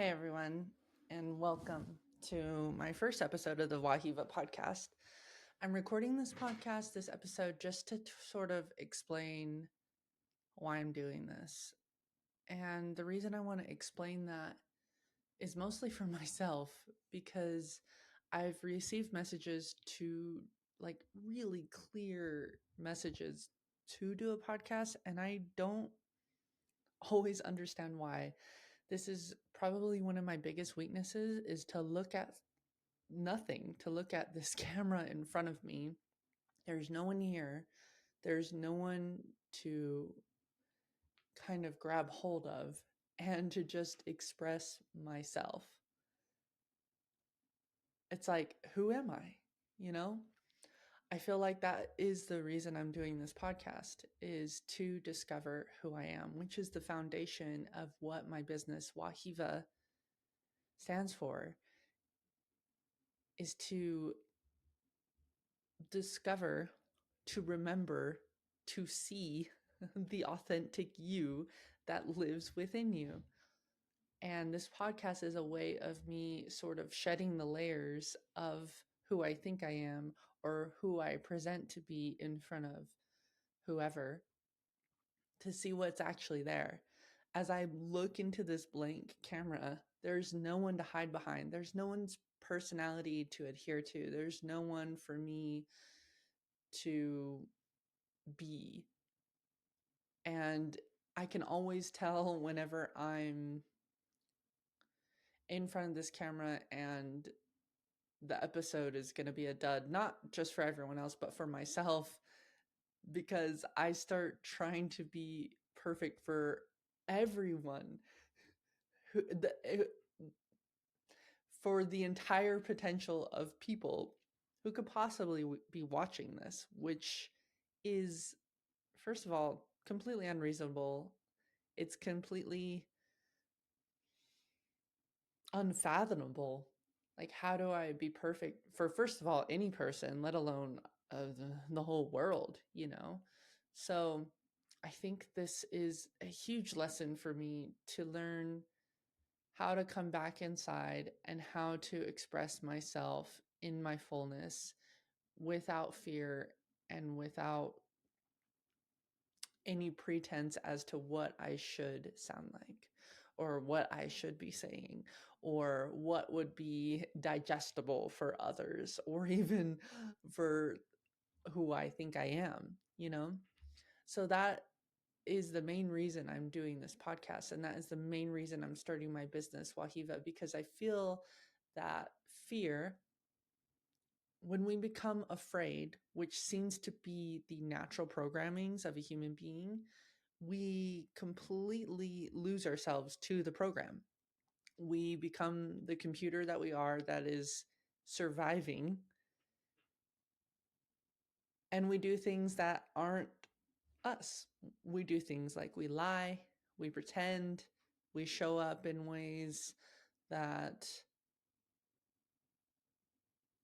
Hey everyone, and welcome to my first episode of the Wahiva podcast. I'm recording this episode, just to sort of explain why I'm doing this. And the reason I want to explain that is mostly for myself because I've received messages to really clear messages to do a podcast, and I don't always understand why. This is probably one of my biggest weaknesses, is to look at nothing, to look at this camera in front of me. There's no one here. There's no one to kind of grab hold of and to just express myself. It's like, who am I? You know? I feel like that is the reason I'm doing this podcast, is to discover who I am, which is the foundation of what my business Wahiva stands for, is to discover, to remember, to see the authentic you that lives within you. And this podcast is a way of me sort of shedding the layers of who I think I am, or who I present to be in front of whoever, to see what's actually there. As I look into this blank camera, there's no one to hide behind. There's no one's personality to adhere to. There's no one for me to be. And I can always tell whenever I'm in front of this camera and the episode is going to be a dud, not just for everyone else, but for myself, because I start trying to be perfect for everyone, who, for the entire potential of people who could possibly be watching this, which is, first of all, completely unreasonable. It's completely unfathomable. Like, how do I be perfect for, first of all, any person, let alone the whole world, you know? So I think this is a huge lesson for me, to learn how to come back inside and how to express myself in my fullness without fear and without any pretense as to what I should sound like, or what I should be saying, or what would be digestible for others, or even for who I think I am, you know? So that is the main reason I'm doing this podcast. And that is the main reason I'm starting my business, Wahiva, because I feel that fear, when we become afraid, which seems to be the natural programmings of a human being, we completely lose ourselves to the program. We become the computer that we are, that is surviving. And we do things that aren't us. We do things like we lie, we pretend, we show up in ways that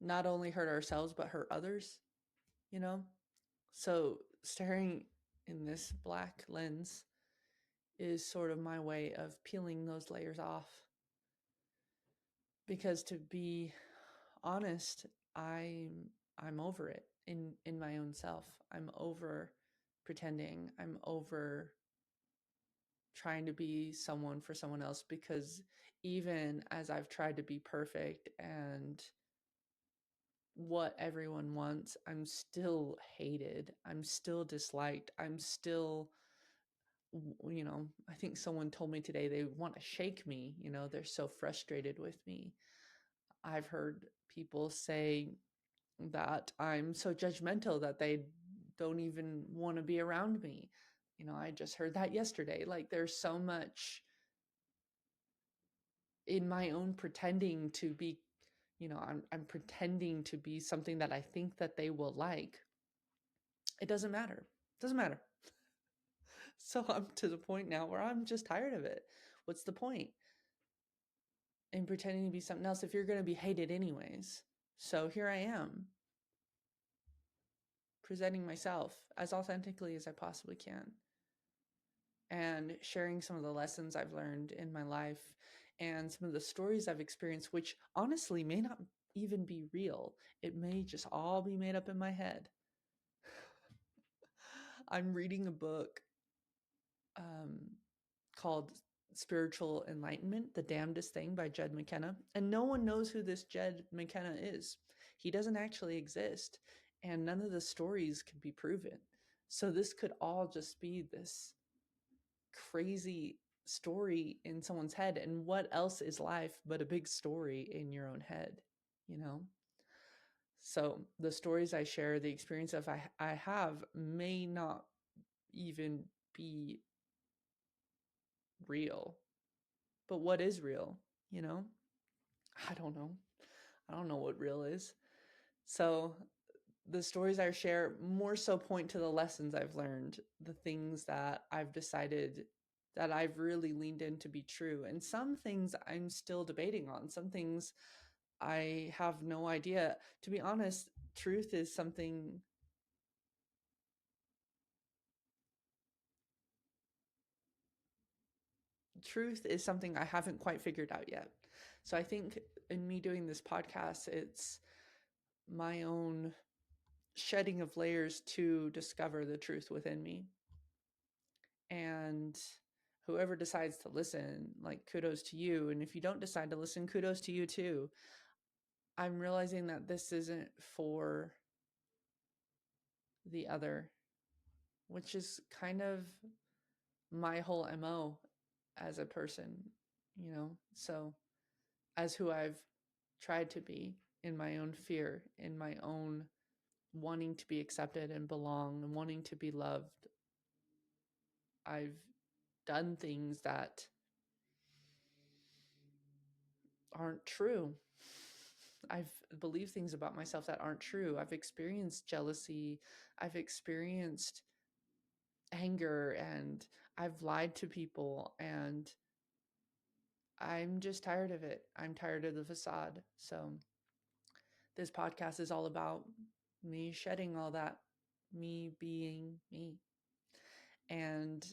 not only hurt ourselves, but hurt others, you know? So staring in this black lens is sort of my way of peeling those layers off. Because to be honest, I'm over it in my own self. I'm over pretending. I'm over trying to be someone for someone else, because even as I've tried to be perfect and what everyone wants, I'm still hated. I'm still disliked. I'm still, I think someone told me today they want to shake me. They're so frustrated with me. I've heard people say that I'm so judgmental that they don't even want to be around me. I just heard that yesterday. Like, there's so much in my own pretending to be, I'm pretending to be something that I think that they will like. It doesn't matter. It doesn't matter. So I'm to the point now where I'm just tired of it. What's the point in pretending to be something else if you're going to be hated anyways? So here I am, presenting myself as authentically as I possibly can, and sharing some of the lessons I've learned in my life and some of the stories I've experienced, which honestly may not even be real. It may just all be made up in my head. I'm reading a book um, called Spiritual Enlightenment, The Damnedest Thing by Jed McKenna. And no one knows who this Jed McKenna is. He doesn't actually exist, and none of the stories can be proven. So this could all just be this crazy story in someone's head. And what else is life but a big story in your own head, you know? So the stories I share, the experience of I have may not even be real. But what is real, you know? I don't know. I don't know what real is. So the stories I share more so point to the lessons I've learned, the things that I've decided that I've really leaned in to be true. And some things I'm still debating on. Some things I have no idea. To be honest, truth is something I haven't quite figured out yet. So I think in me doing this podcast, it's my own shedding of layers to discover the truth within me. And whoever decides to listen, like, kudos to you. And if you don't decide to listen, kudos to you too. I'm realizing that this isn't for the other, which is kind of my whole MO as a person, you know? So, as who I've tried to be in my own fear, in my own wanting to be accepted and belong and wanting to be loved, I've done things that aren't true. I've believed things about myself that aren't true. I've experienced jealousy. I've experienced anger, and I've lied to people, and I'm just tired of it. I'm tired of the facade. So this podcast is all about me shedding all that, me being me. And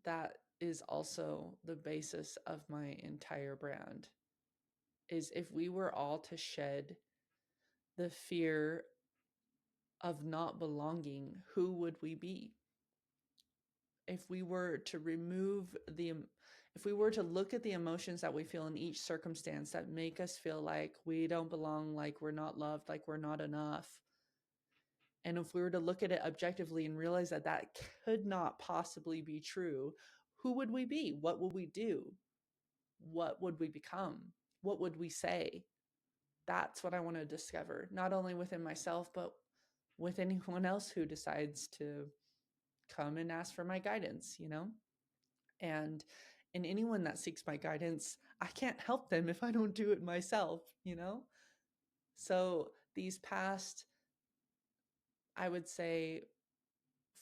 that is also the basis of my entire brand, is if we were all to shed the fear of not belonging, who would we be? If we were to if we were to look at the emotions that we feel in each circumstance that make us feel like we don't belong, like we're not loved, like we're not enough, and if we were to look at it objectively and realize that that could not possibly be true, who would we be? What would we do? What would we become? What would we say? That's what I want to discover, not only within myself, but with anyone else who decides to come and ask for my guidance, you know? And in anyone that seeks my guidance, I can't help them if I don't do it myself, you know? So these past, I would say,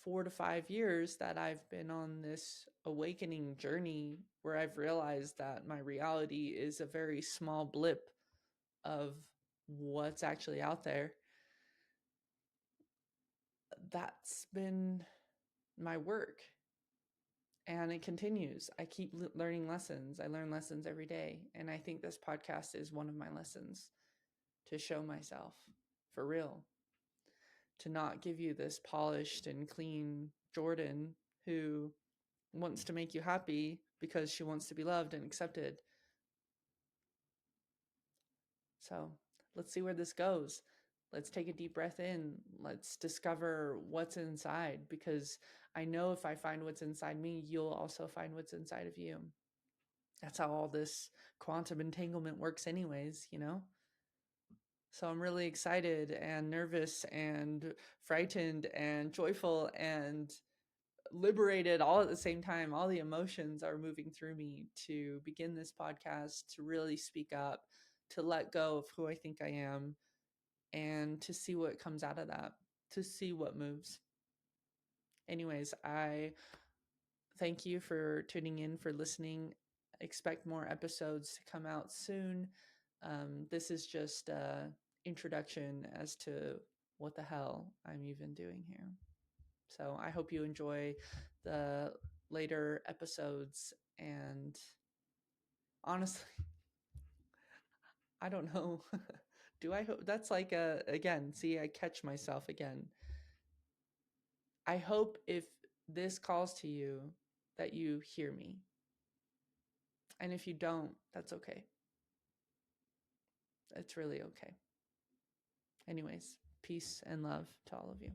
4 to 5 years that I've been on this awakening journey where I've realized that my reality is a very small blip of what's actually out there. That's been my work, and it continues. I keep learning lessons. I learn lessons every day, and I think this podcast is one of my lessons, to show myself for real, to not give you this polished and clean Jordan who wants to make you happy because she wants to be loved and accepted. So let's see where this goes. Let's take a deep breath in. Let's discover what's inside, because I know if I find what's inside me, you'll also find what's inside of you. That's how all this quantum entanglement works anyways, you know? So I'm really excited and nervous and frightened and joyful and liberated all at the same time. All the emotions are moving through me to begin this podcast, to really speak up, to let go of who I think I am, and to see what comes out of that, to see what moves. Anyways, I thank you for tuning in, for listening. Expect more episodes to come out soon. This is just an introduction as to what the hell I'm even doing here. So I hope you enjoy the later episodes, And honestly, I don't know. Do I hope that's like again, see, I catch myself again. I hope if this calls to you that you hear me. And if you don't, that's okay. It's really okay. Anyways, peace and love to all of you.